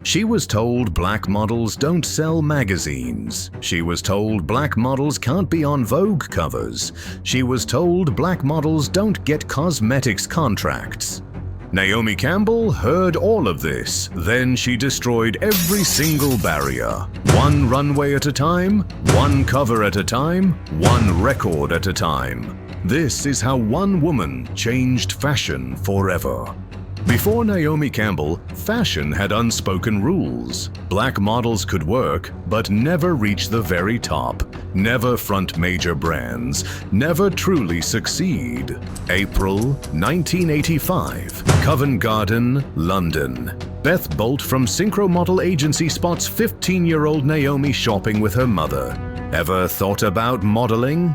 She was told black models don't sell magazines. She was told black models can't be on Vogue covers. She was told black models don't get cosmetics contracts. Naomi Campbell heard all of this. Then she destroyed every single barrier. One runway at a time, one cover at a time, one record at a time. This is how one woman changed fashion forever. Before Naomi Campbell, fashion had unspoken rules. Black models could work, but never reach the very top, never front major brands, never truly succeed. April 1985, Covent Garden, London. Beth Bolt from Synchro Model Agency spots 15-year-old Naomi shopping with her mother. Ever thought about modeling?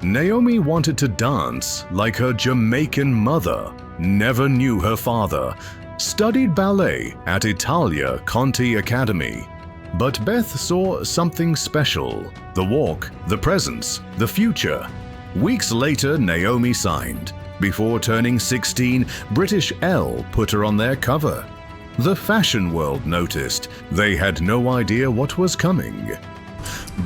Naomi wanted to dance like her Jamaican mother. Never knew her father. Studied ballet at Italia Conti Academy. But Beth saw something special. The walk, the presence, the future. Weeks later, Naomi signed. Before turning 16, British Elle put her on their cover. The fashion world noticed. They had no idea what was coming.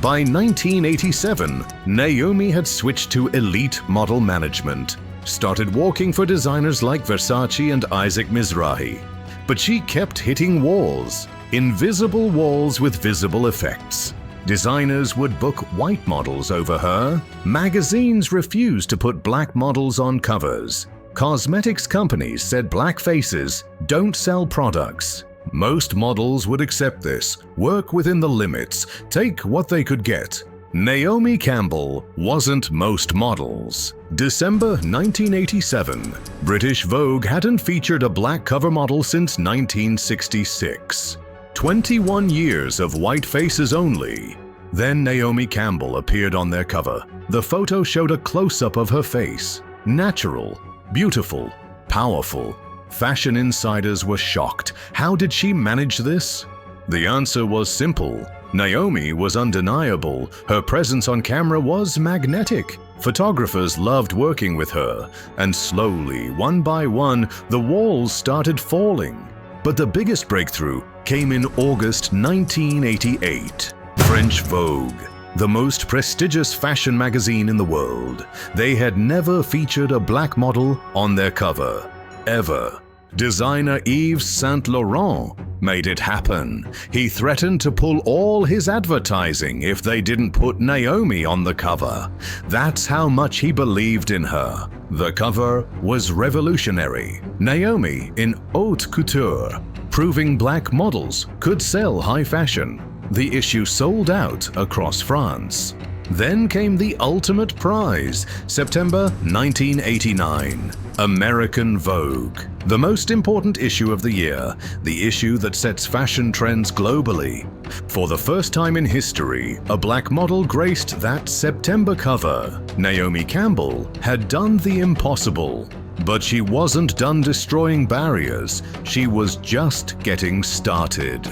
By 1987, Naomi had switched to elite model management. Started working for designers like Versace and Isaac Mizrahi. But she kept hitting walls. Invisible walls with visible effects. Designers would book white models over her. Magazines refused to put black models on covers. Cosmetics companies said black faces don't sell products. Most models would accept this, work within the limits, take what they could get. Naomi Campbell wasn't most models. December 1987. British Vogue hadn't featured a black cover model since 1966. 21 years of white faces only. Then Naomi Campbell appeared on their cover. The photo showed a close-up of her face. Natural, beautiful, powerful. Fashion insiders were shocked. How did she manage this? The answer was simple. Naomi was undeniable. Her presence on camera was magnetic. Photographers loved working with her. And slowly, one by one, the walls started falling. But the biggest breakthrough came in August 1988. French Vogue, the most prestigious fashion magazine in the world. They had never featured a black model on their cover. Ever. Designer Yves Saint Laurent made it happen. He threatened to pull all his advertising if they didn't put Naomi on the cover. That's how much he believed in her. The cover was revolutionary. Naomi in haute couture, proving black models could sell high fashion. The issue sold out across France. Then came the ultimate prize, September 1989. American Vogue, the most important issue of the year, the issue that sets fashion trends globally. For the first time in history, a black model graced that September cover. Naomi Campbell had done the impossible. But she wasn't done destroying barriers, she was just getting started.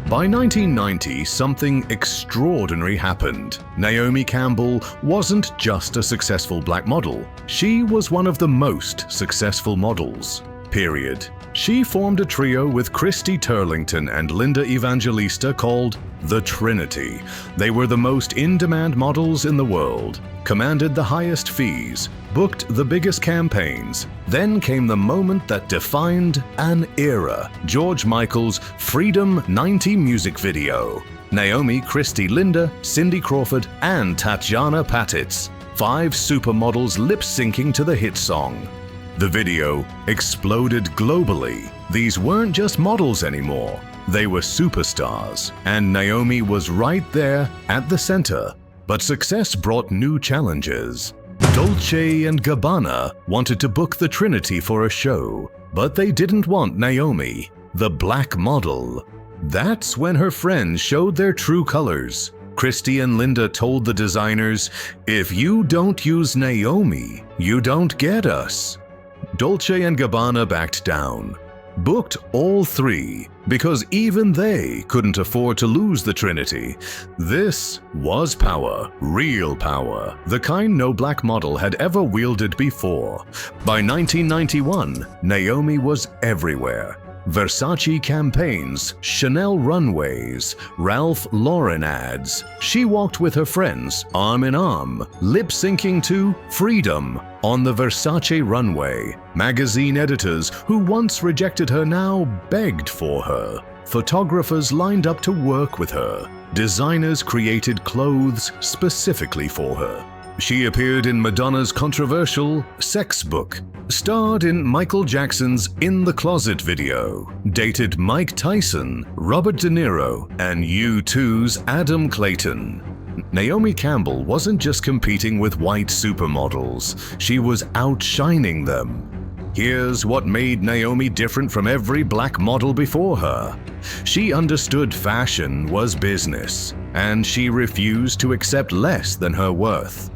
By 1990, something extraordinary happened. Naomi Campbell wasn't just a successful black model, she was one of the most successful models. Period. She formed a trio with Christy Turlington and Linda Evangelista called The Trinity. They were the most in-demand models in the world, commanded the highest fees, booked the biggest campaigns. Then came the moment that defined an era. George Michael's Freedom 90 music video. Naomi, Christy, Linda, Cindy Crawford, and Tatjana Patitz. 5 supermodels lip-syncing to the hit song. The video exploded globally. These weren't just models anymore. They were superstars, and Naomi was right there at the center. But success brought new challenges. Dolce & Gabbana wanted to book the Trinity for a show, but they didn't want Naomi, the black model. That's when her friends showed their true colors. Christy and Linda told the designers, "If you don't use Naomi, you don't get us." Dolce & Gabbana backed down. Booked all 3 because even they couldn't afford to lose the Trinity. This was power, real power, the kind no black model had ever wielded before. By 1991, Naomi was everywhere. Versace campaigns, Chanel runways, Ralph Lauren ads. She walked with her friends, arm in arm, lip-syncing to Freedom on the Versace runway. Magazine editors who once rejected her now begged for her. Photographers lined up to work with her. Designers created clothes specifically for her. She appeared in Madonna's controversial Sex Book, starred in Michael Jackson's In the Closet video, dated Mike Tyson, Robert De Niro, and U2's Adam Clayton. Naomi Campbell wasn't just competing with white supermodels, she was outshining them. Here's what made Naomi different from every black model before her. She understood fashion was business, and she refused to accept less than her worth.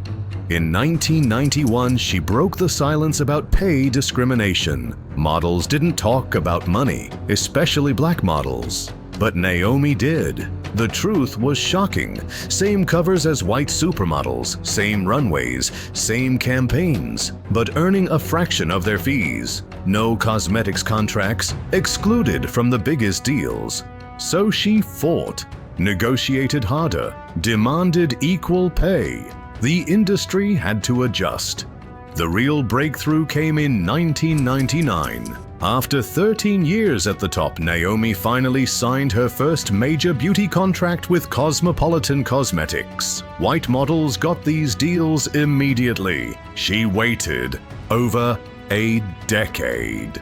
In 1991, she broke the silence about pay discrimination. Models didn't talk about money, especially black models. But Naomi did. The truth was shocking. Same covers as white supermodels, same runways, same campaigns, but earning a fraction of their fees. No cosmetics contracts, excluded from the biggest deals. So she fought, negotiated harder, demanded equal pay. The industry had to adjust. The real breakthrough came in 1999. After 13 years at the top, Naomi finally signed her first major beauty contract with Cosmopolitan Cosmetics. White models got these deals immediately. She waited over a decade.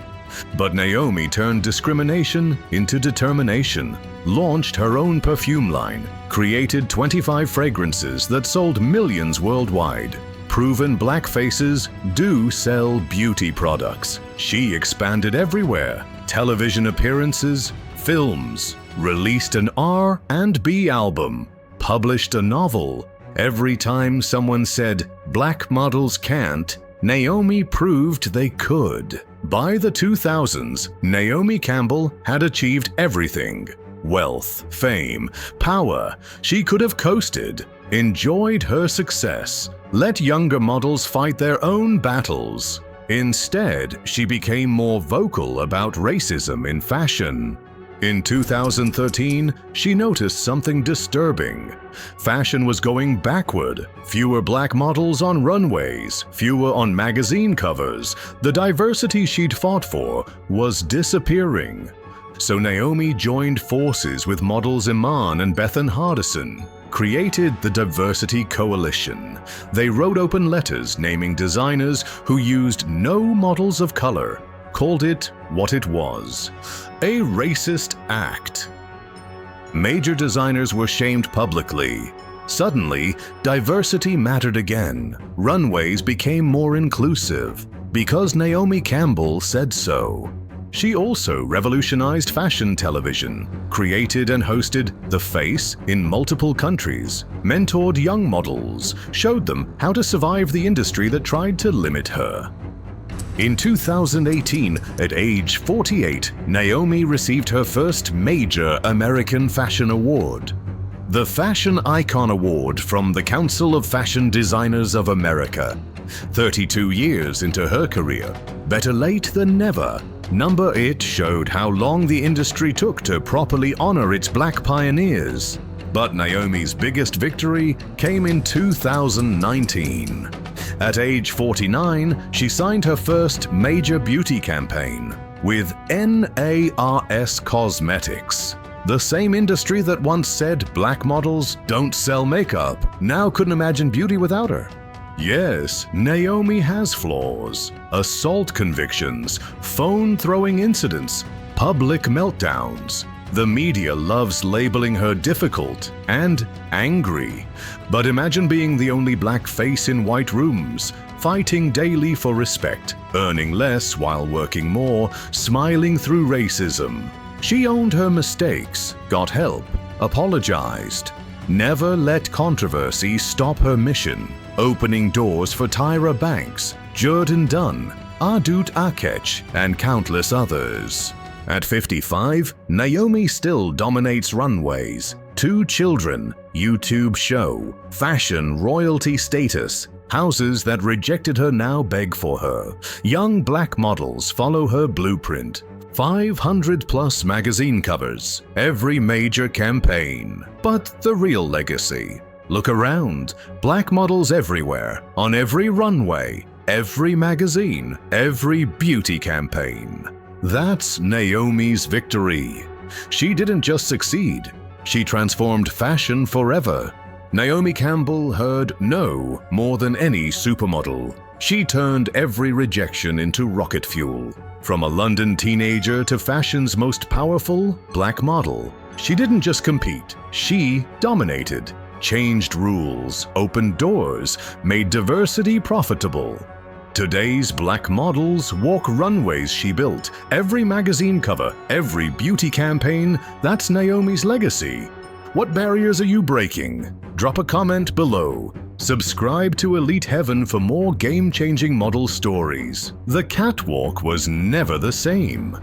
But Naomi turned discrimination into determination, launched her own perfume line, created 25 fragrances that sold millions worldwide. Proven black faces do sell beauty products. She expanded everywhere. Television appearances, films, released an R&B album, published a novel. Every time someone said, "Black models can't," Naomi proved they could. By the 2000s, Naomi Campbell had achieved everything. Wealth, fame, power. She could have coasted, enjoyed her success, let younger models fight their own battles. Instead, she became more vocal about racism in fashion. In 2013, she noticed something disturbing. Fashion was going backward. Fewer black models on runways, fewer on magazine covers. The diversity she'd fought for was disappearing. So Naomi joined forces with models Iman and Bethan Hardison, created the Diversity Coalition. They wrote open letters naming designers who used no models of color, called it what it was, a racist act. Major designers were shamed publicly. Suddenly, diversity mattered again. Runways became more inclusive because Naomi Campbell said so. She also revolutionized fashion television, created and hosted The Face in multiple countries, mentored young models, showed them how to survive the industry that tried to limit her. In 2018, at age 48, Naomi received her first major American Fashion Award, the Fashion Icon Award from the Council of Fashion Designers of America. 32 years into her career, better late than never. Number It showed how long the industry took to properly honor its black pioneers. But Naomi's biggest victory came in 2019. At age 49, she signed her first major beauty campaign with NARS Cosmetics. The same industry that once said black models don't sell makeup now couldn't imagine beauty without her. Yes, Naomi has flaws, assault convictions, phone-throwing incidents, public meltdowns. The media loves labeling her difficult and angry. But imagine being the only black face in white rooms, fighting daily for respect, earning less while working more, smiling through racism. She owned her mistakes, got help, apologized. Never let controversy stop her mission, opening doors for Tyra Banks, Jordan Dunn, Adut Akech, and countless others. At 55, Naomi still dominates runways, 2 children, YouTube show, fashion royalty status, Houses that rejected her now beg for her. Young black models follow her blueprint. 500+ magazine covers, every major campaign. But the real legacy. Look around. Black models everywhere, on every runway, every magazine, every beauty campaign. That's Naomi's victory. She didn't just succeed, she transformed fashion forever. Naomi Campbell heard no more than any supermodel. She turned every rejection into rocket fuel. From a London teenager to fashion's most powerful black model, she didn't just compete, she dominated. Changed rules, opened doors, made diversity profitable. Today's black models walk runways she built. Every magazine cover, every beauty campaign, that's Naomi's legacy. What barriers are you breaking? Drop a comment below. Subscribe to Elite Heaven for more game-changing model stories. The catwalk was never the same.